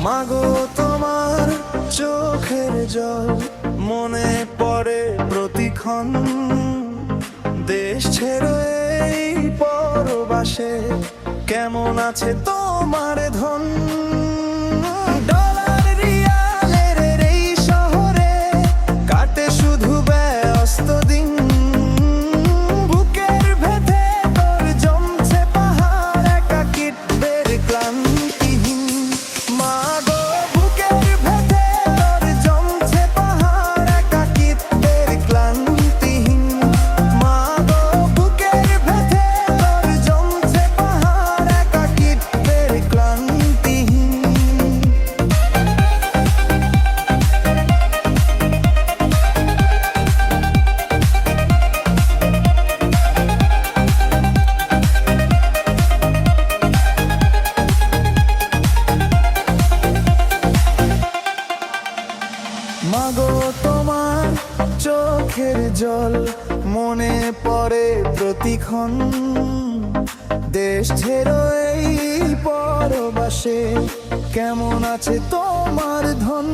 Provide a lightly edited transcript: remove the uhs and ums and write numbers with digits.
মাগো তোমার চোখের জল মনে পড়ে প্রতিক্ষণ, দেশ ছেড়ে এই পরবাসে কেমন আছে তোমার ধন। ডলার রিয়ালের এই শহরে কাটে শুধু ব্যস্ত দিন, বুকের ভেতরে তোর জমছে পাহাড় একাকিত্বের ক্লান্তিহীন। মাগো বুকের ভেতরে তোর জমছে পাহাড় একাকিত্বের ক্লান্তিহীন। মাগো বুকের ভেতরে তোর জমছে পাহাড় একাকিত্বের ক্লান্তিহীন। মাগো তোমার চোখের জল মনে পড়ে প্রতিক্ষণ, দেশ ছেড়ে এই পরবাসে কেমন আছে তোমার ধন।